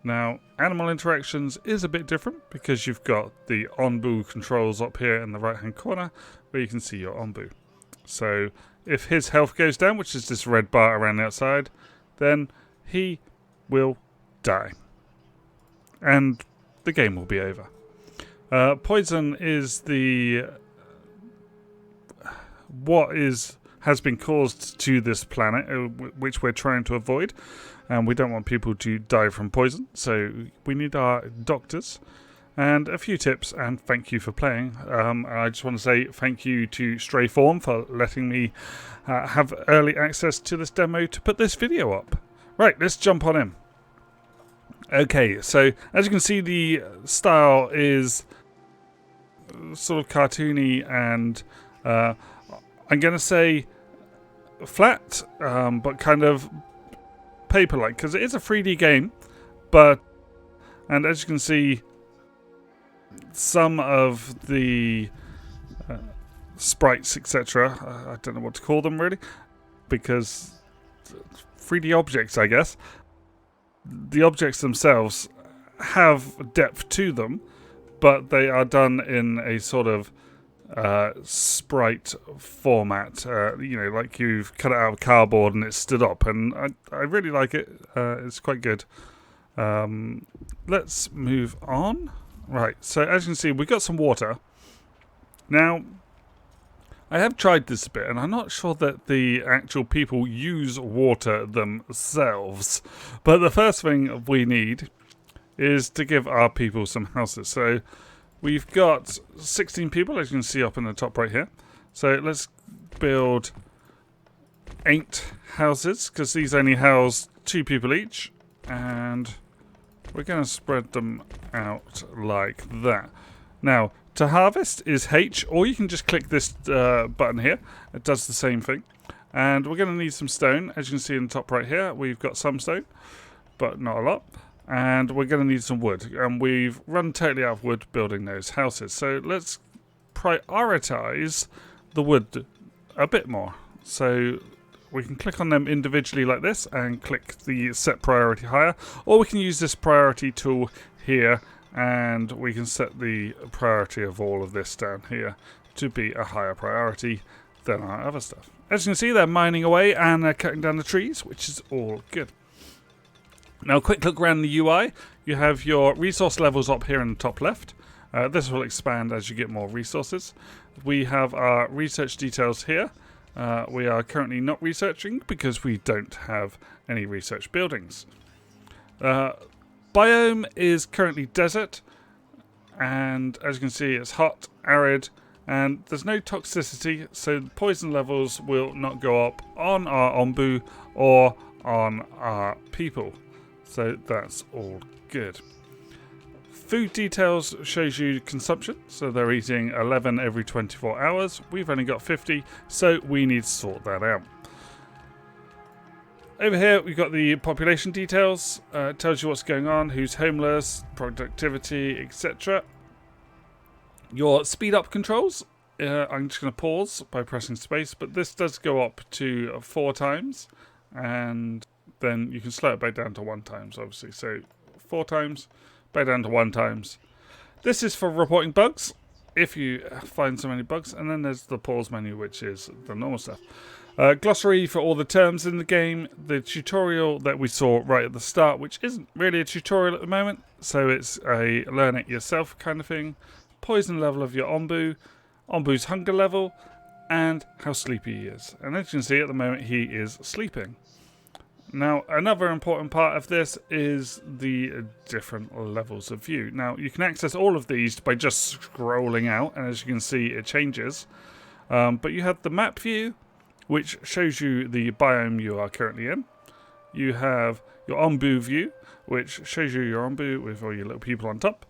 Now, animal interactions is a bit different because you've got the Onbu controls up here in the right hand corner where you can see your Onbu. So if his health goes down, which is this red bar around the outside, then he will die. And the game will be over. Poison is what has been caused to this planet, which we're trying to avoid. And we don't want people to die from poison, so we need our doctors. And a few tips, and thank you for playing. I just want to say thank you to Stray Fawn for letting me have early access to this demo to put this video up. Right, let's jump on in. Okay, so as you can see, the style is sort of cartoony and I'm going to say flat, but kind of paper-like, because it is a 3D game, and as you can see, some of the sprites, etc., I don't know what to call them really, because 3D objects, I guess, the objects themselves have depth to them, but they are done in a sort of sprite format, like you've cut it out of cardboard and it's stood up, and I really like it. It's quite good. Let's move on. Right, so as you can see, we've got some water. Now, I have tried this a bit, and I'm not sure that the actual people use water themselves, but the first thing we need is to give our people some houses. So we've got 16 people, as you can see up in the top right here. So let's build 8 houses, because these only house 2 people each. And we're going to spread them out like that. Now, to harvest is H, or you can just click this button here. It does the same thing. And we're going to need some stone. As you can see in the top right here, we've got some stone, but not a lot. And we're going to need some wood, and we've run totally out of wood building those houses. So let's prioritize the wood a bit more. So we can click on them individually like this and click the set priority higher, or we can use this priority tool here and we can set the priority of all of this down here to be a higher priority than our other stuff. As you can see, they're mining away and they're cutting down the trees, which is all good. Now, a quick look around the UI. You have your resource levels up here in the top left. This will expand as you get more resources. We have our research details here. We are currently not researching because we don't have any research buildings. Biome is currently desert, and as you can see, it's hot, arid, and there's no toxicity, so poison levels will not go up on our Onbu or on our people. So that's all good. Food details shows you consumption, so they're eating 11 every 24 hours. We've only got 50, so we need to sort that out. Over here we've got the population details. It tells you what's going on, who's homeless, productivity, etc. Your speed up controls, I'm just going to pause by pressing space, but this does go up to 4 times, and then you can slow it back down to 1 times, obviously. So 4 times, back down to 1 times. This is for reporting bugs, if you find so many bugs. And then there's the pause menu, which is the normal stuff. Glossary for all the terms in the game. The tutorial that we saw right at the start, which isn't really a tutorial at the moment, so it's a learn it yourself kind of thing. Poison level of your Onbu, Onbu's hunger level, and how sleepy he is. And as you can see at the moment, he is sleeping. Now, another important part of this is the different levels of view. Now, you can access all of these by just scrolling out, and as you can see, it changes. But you have the map view, which shows you the biome you are currently in. You have your Onbu view, which shows you your Onbu with all your little people on top.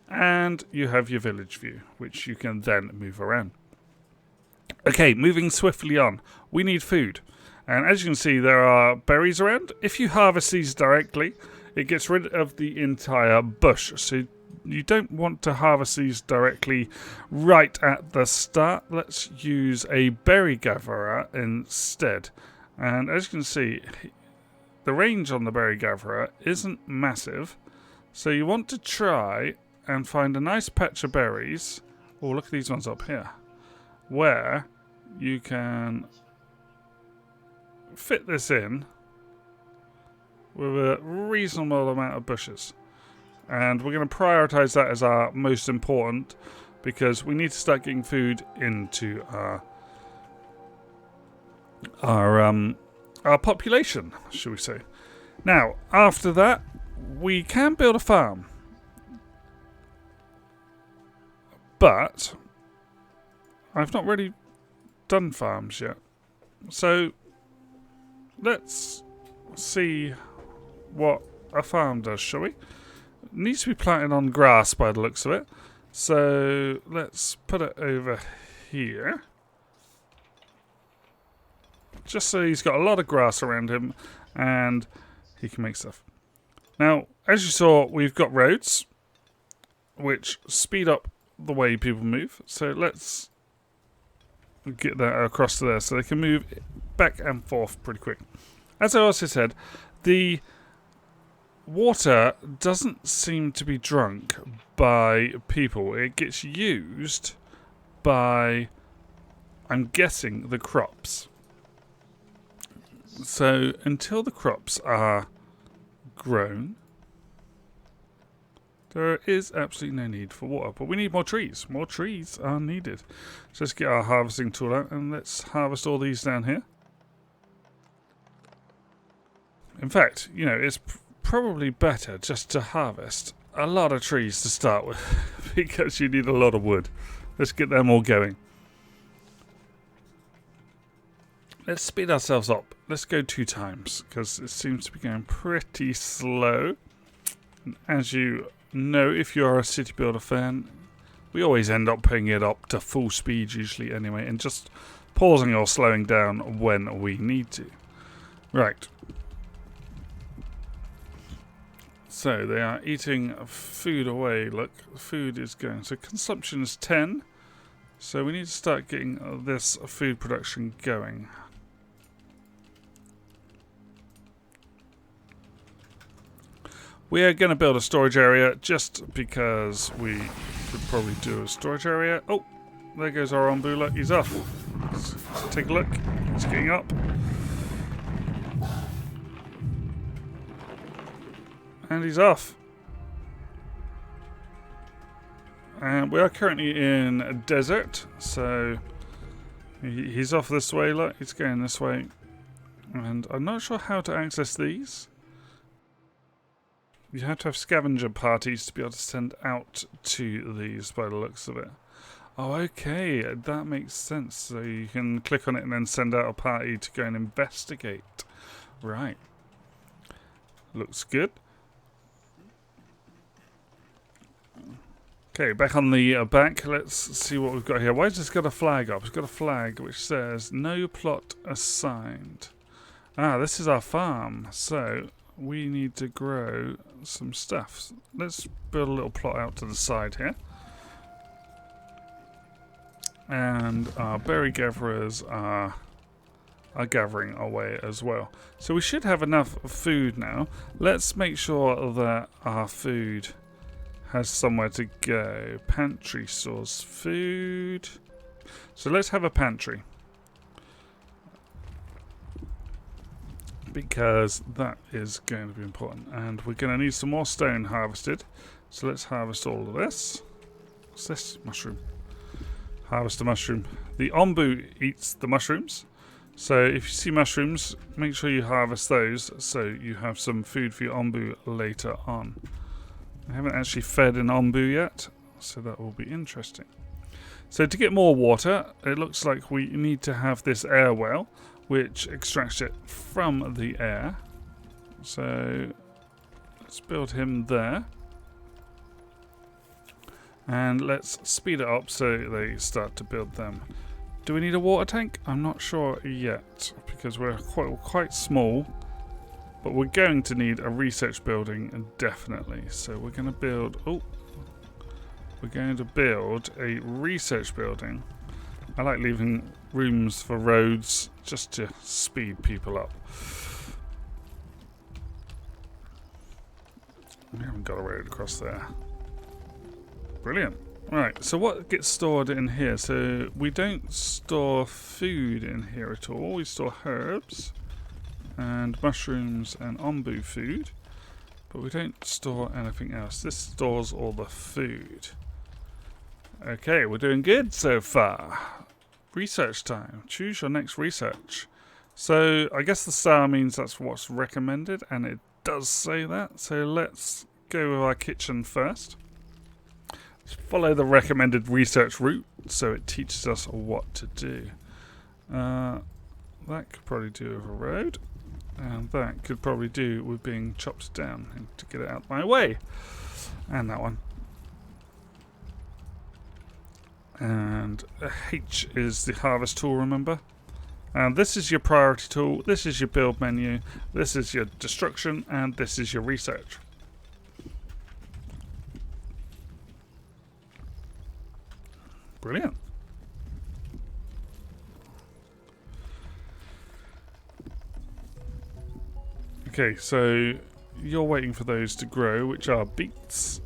And you have your village view, which you can then move around. Okay, moving swiftly on. We need food. And as you can see, there are berries around. If you harvest these directly, it gets rid of the entire bush. So you don't want to harvest these directly right at the start. Let's use a berry gatherer instead. And as you can see, the range on the berry gatherer isn't massive. So you want to try and find a nice patch of berries. Oh, look at these ones up here. Where you can fit this in with a reasonable amount of bushes. And we're going to prioritize that as our most important, because we need to start getting food into our population, shall we say. Now, after that, we can build a farm. But I've not really done farms yet. So let's see what a farm does, shall we? It needs to be planted on grass by the looks of it. So let's put it over here. Just so he's got a lot of grass around him and he can make stuff. Now, as you saw, we've got roads which speed up the way people move. So let's get that across to there so they can move back and forth pretty quick. As I also said, the water doesn't seem to be drunk by people. It gets used by, I'm guessing, the crops. So until the crops are grown, there is absolutely no need for water. But we need more trees. More trees are needed. So let's get our harvesting tool out and let's harvest all these down here. In fact, you know, it's probably better just to harvest a lot of trees to start with because you need a lot of wood. Let's get them all going. Let's speed ourselves up. Let's go 2 times because it seems to be going pretty slow. And as you know, if you're a City Builder fan, we always end up putting it up to full speed usually anyway and just pausing or slowing down when we need to. Right. So they are eating food away. Look, food is going. So consumption is 10. So we need to start getting this food production going. We are going to build a storage area just because we could probably do a storage area. Oh, there goes our Ombu. Look, he's off. Let's take a look. He's getting up. And he's off. And we are currently in a desert, so he's off this way. Look, he's going this way. And I'm not sure how to access these. You have to have scavenger parties to be able to send out to these by the looks of it. Oh, okay, that makes sense. So you can click on it and then send out a party to go and investigate. Right. Looks good. Okay, back on the back, let's see what we've got here. Why has this got a flag up? It's got a flag which says, no plot assigned. Ah, this is our farm, so we need to grow some stuff. Let's build a little plot out to the side here. And our berry gatherers are gathering away as well. So we should have enough food now. Let's make sure that our food has somewhere to go. Pantry stores food. So let's have a pantry. Because that is going to be important. And we're going to need some more stone harvested. So let's harvest all of this. What's this? Mushroom. Harvest a mushroom. The Ombu eats the mushrooms. So if you see mushrooms, make sure you harvest those so you have some food for your Ombu later on. I haven't actually fed an Ombu yet, so that will be interesting. So to get more water, it looks like we need to have this air well, which extracts it from the air. So let's build him there. And let's speed it up so they start to build them. Do we need a water tank? I'm not sure yet, because we're quite small. But we're going to need a research building, definitely. So we're going to build... Oh! We're going to build a research building. I like leaving rooms for roads just to speed people up. We haven't got a road across there. Brilliant. Right, so what gets stored in here? So we don't store food in here at all. We store herbs and mushrooms and ombu food, but we don't store anything else. This stores all the food. Okay, we're doing good so far. Research time. Choose your next research. So I guess the star means that's what's recommended, and it does say that. So let's go with our kitchen first. Follow the recommended research route so it teaches us what to do. That could probably do with a road, and that could probably do with being chopped down and to get it out of my way. And that one. And H is the harvest tool, remember? And this is your priority tool, this is your build menu, this is your destruction, and this is your research. Brilliant. Okay, so you're waiting for those to grow, which are beets.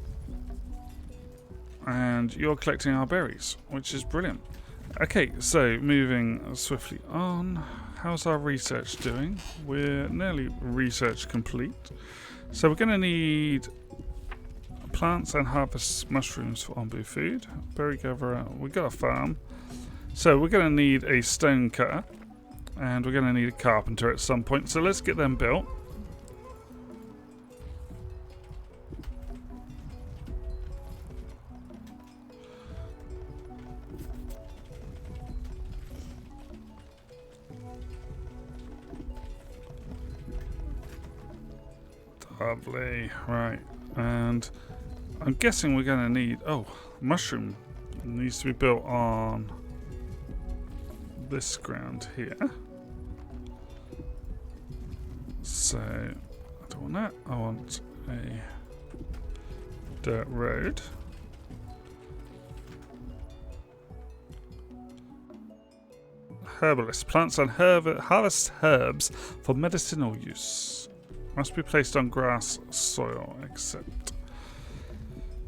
And you're collecting our berries, which is brilliant. Okay, so moving swiftly on. How's our research doing? We're nearly research complete. So we're going to need plants and harvest mushrooms for ombu food. Berry gatherer. We've got a farm. So we're going to need a stone cutter. And we're going to need a carpenter at some point. So let's get them built. Lovely. Right. And I'm guessing we're going to need... Oh, mushroom needs to be built on this ground here. So, I don't want that. I want a dirt road. Herbalist. Plants and harvest herbs for medicinal use. Must be placed on grass, soil, except.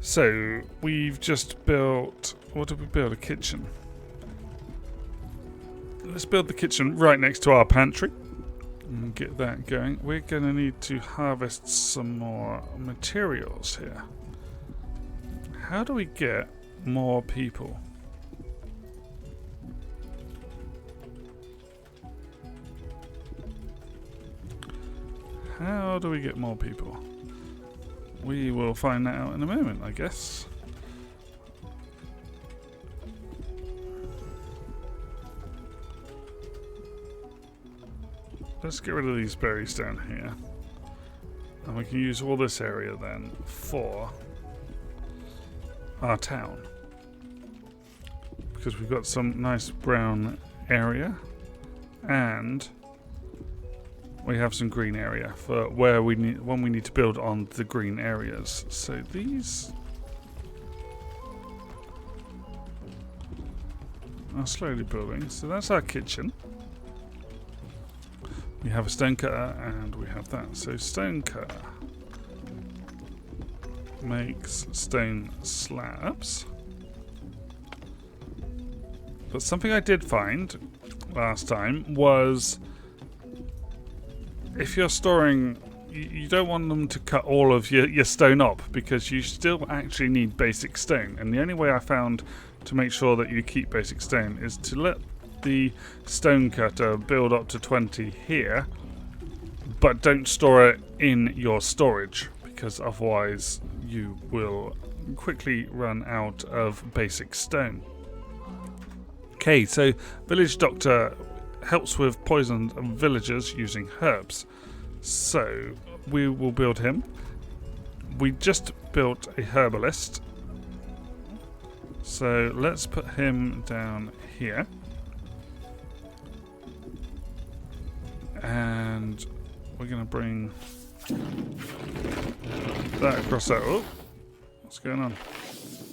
So, we've just built... What did we build? A kitchen. Let's build the kitchen right next to our pantry. And get that going. We're going to need to harvest some more materials here. How do we get more people? How do we get more people? We will find that out in a moment, I guess. Let's get rid of these berries down here. And we can use all this area then for our town. Because we've got some nice brown area. And we have some green area for where we need when we need to build on the green areas. So these are slowly building. So that's our kitchen. We have a stone cutter and we have that. So stone cutter makes stone slabs. But something I did find last time was if you're storing, you don't want them to cut all of your stone up because you still actually need basic stone. And the only way I found to make sure that you keep basic stone is to let the stone cutter build up to 20 here, but don't store it in your storage because otherwise you will quickly run out of basic stone. Okay, so village doctor helps with poisoned villagers using herbs. So we will build him. We just built a herbalist. So let's put him down here. And we're going to bring that across that. Oh, what's going on?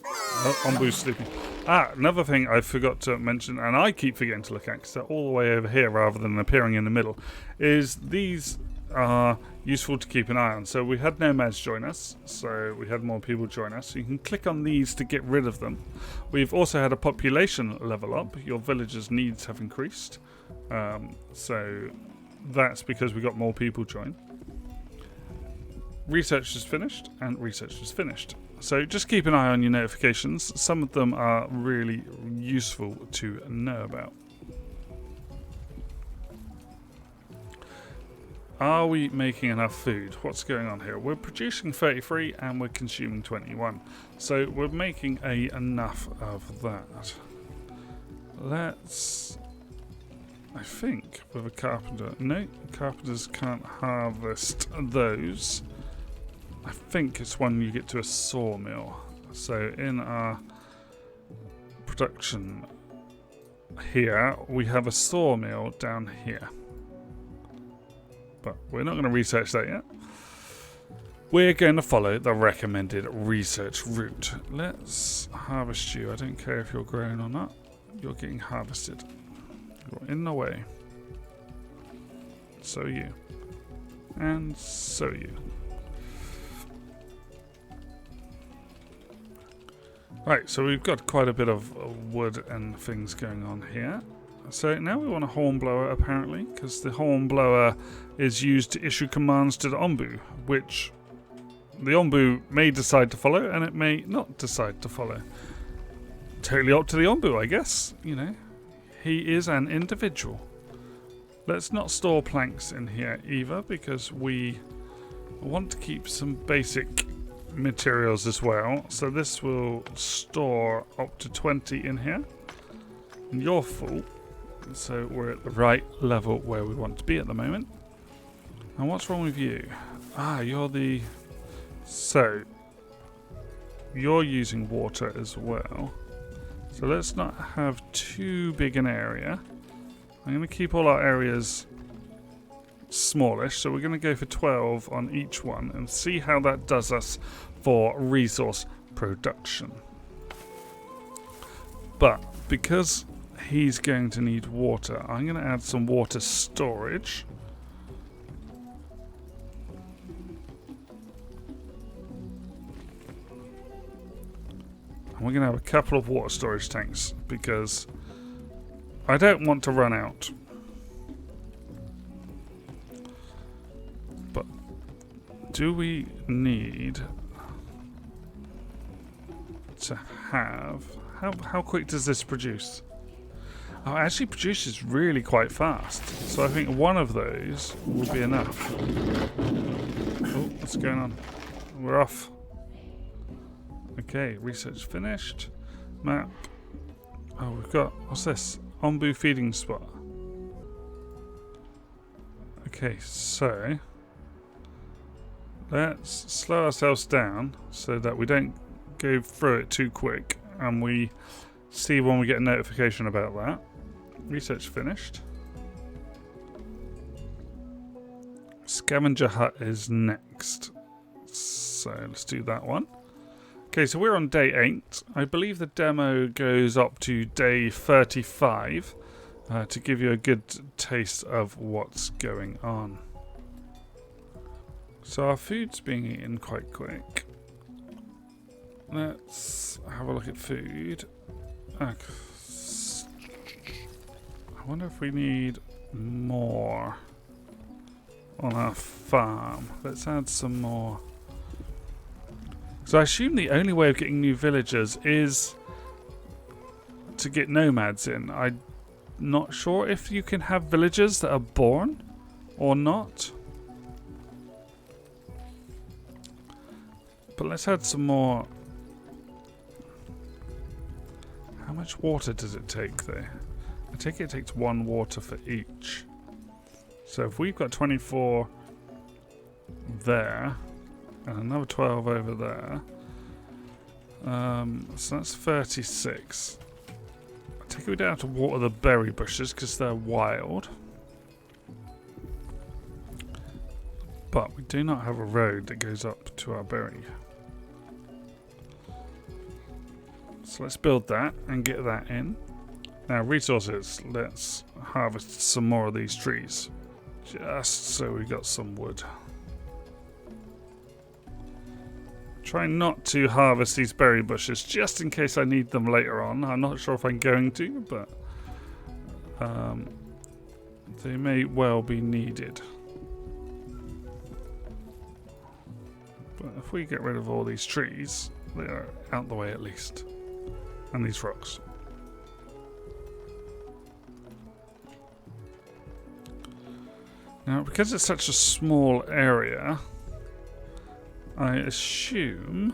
Oh, Ombu's sleeping. Another thing I forgot to mention, and I keep forgetting to look at because they're all the way over here rather than appearing in the middle, is these are useful to keep an eye on. So we had nomads join us, so we had more people join us. So you can click on these to get rid of them. We've also had a population level up. Your villagers' needs have increased. So that's because we got more people join. Research is finished, and research is finished. So just keep an eye on your notifications. Some of them are really useful to know about. Are we making enough food? What's going on here? We're producing 33 and we're consuming 21. So we're making enough of that. Let's... I think with a carpenter... No, carpenters can't harvest those. I think it's when you get to a sawmill. So in our production here, we have a sawmill down here. But we're not going to research that yet. We're going to follow the recommended research route. Let's harvest you. I don't care if you're growing or not. You're getting harvested. You're in the way. So are you. And so are you. Right, so we've got quite a bit of wood and things going on here. So now we want a hornblower, apparently, because the hornblower is used to issue commands to the Ombu, which the Ombu may decide to follow, and it may not decide to follow. Totally up to the Ombu, I guess. You know, he is an individual. Let's not store planks in here either, because we want to keep some basic materials as well. So this will store up to 20 in here. And you're full. So we're at the right level where we want to be at the moment. And what's wrong with you? You're the... So, you're using water as well. So let's not have too big an area. I'm going to keep all our areas smallish. So we're going to go for 12 on each one and see how that does us for resource production. But because he's going to need water, I'm going to add some water storage. And we're going to have a couple of water storage tanks because I don't want to run out. But do we need to have... How quick does this produce? Oh, it actually produces really quite fast. So I think one of those will be enough. Oh, what's going on? We're off. Okay, research finished. Map. Oh, we've got... What's this? Ombu feeding spot. Okay, so... Let's slow ourselves down so that we don't go through it too quick. And we see when we get a notification about that. Research finished. Scavenger hut is next. So let's do that one. Okay, so we're on day 8. I believe the demo goes up to day 35 to give you a good taste of what's going on. So our food's being eaten quite quick. Let's have a look at food. I wonder if we need more on our farm. Let's add some more. So I assume the only way of getting new villagers is to get nomads in. I'm not sure if you can have villagers that are born or not. But let's add some more. How much water does it take there? I take it takes 1 water for each. So if we've got 24 there and another 12 over there, so that's 36. I take it we don't have to water the berry bushes because they're wild. But we do not have a road that goes up to our berry. So let's build that and get that in. Now resources, let's harvest some more of these trees. Just so we got some wood. Try not to harvest these berry bushes just in case I need them later on. I'm not sure if I'm going to, but they may well be needed. But if we get rid of all these trees, they are out the way at least. And these rocks. Now, because it's such a small area, I assume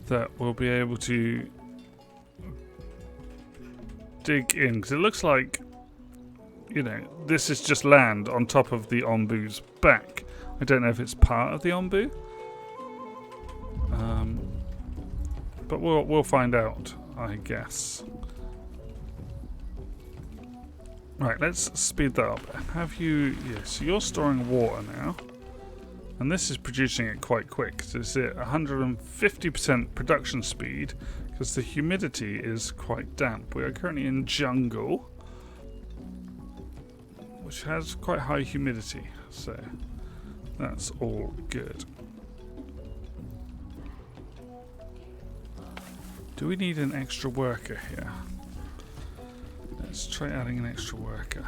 that we'll be able to dig in, because it looks like, you know, this is just land on top of the ombu's back. I don't know if it's part of the ombu, but we'll find out, I guess. Right, let's speed that up. Have you? Yeah, so you're storing water now. And this is producing it quite quick. So it's at 150% production speed because the humidity is quite damp. We are currently in jungle, which has quite high humidity. So that's all good. Do we need an extra worker here? Let's try adding an extra worker.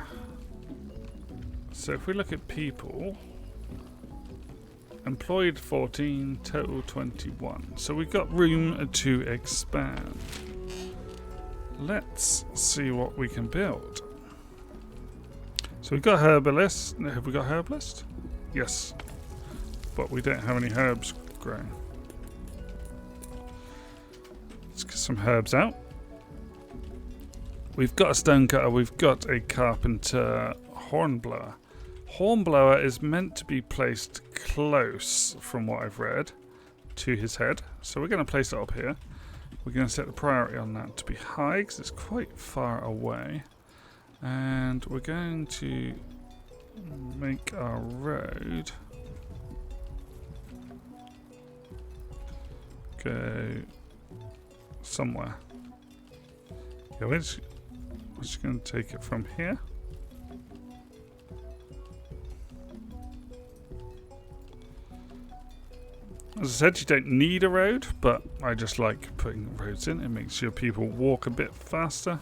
So if we look at people, employed 14, total 21. So we've got room to expand. Let's see what we can build. So we've got herbalist. Have we got herbalist? Yes. But we don't have any herbs growing. Let's get some herbs out. We've got a stonecutter, we've got a carpenter hornblower. Hornblower is meant to be placed close, from what I've read, to his head. So we're going to place it up here. We're going to set the priority on that to be high, because it's quite far away. And we're going to make our road go somewhere. Yeah, we're just going to take it from here. As I said, you don't need a road, but I just like putting roads in. It makes your people walk a bit faster.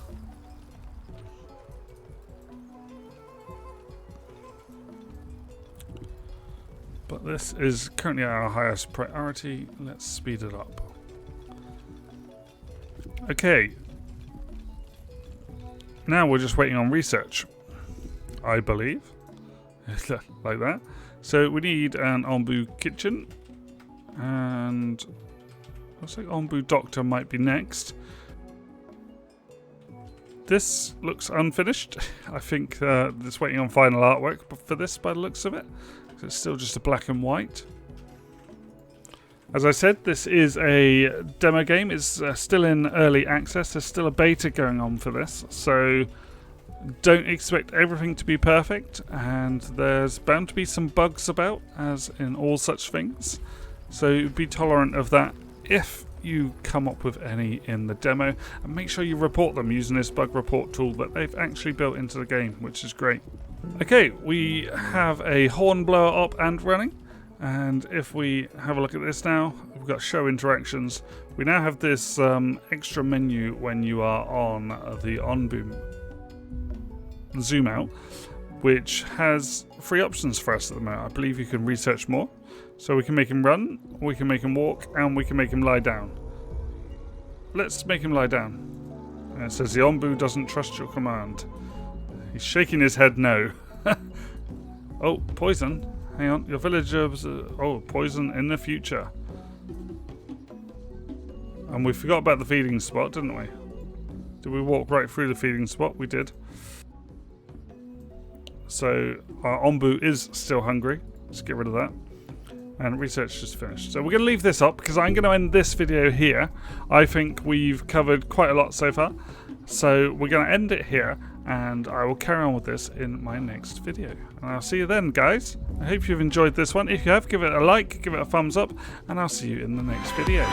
But this is currently our highest priority. Let's speed it up. Okay. Now we're just waiting on research, I believe. Like that. So we need an ombu kitchen. And looks like ombu doctor might be next. This looks unfinished. I think it's waiting on final artwork for this by the looks of it. It's still just a black and white. As I said, this is a demo game. It's still in early access. There's still a beta going on for this. So don't expect everything to be perfect. And there's bound to be some bugs about, as in all such things. So be tolerant of that if you come up with any in the demo. And make sure you report them using this bug report tool that they've actually built into the game, which is great. Okay, we have a hornblower up and running. And if we have a look at this now, we've got show interactions. We now have this extra menu when you are on the on-boom zoom out, which has 3 options for us at the moment. I believe you can research more. So we can make him run, we can make him walk, and we can make him lie down. Let's make him lie down. And it says the ombu doesn't trust your command. He's shaking his head no. Oh, poison. Hang on, your villagers... oh, poison in the future. And we forgot about the feeding spot, didn't we? Did we walk right through the feeding spot? We did. So, our ombu is still hungry. Let's get rid of that. And research is finished. So we're going to leave this up, because I'm going to end this video here. I think we've covered quite a lot so far. So we're going to end it here. And I will carry on with this in my next video. And I'll see you then, guys. I hope you've enjoyed this one. If you have, give it a like, give it a thumbs up, and I'll see you in the next video.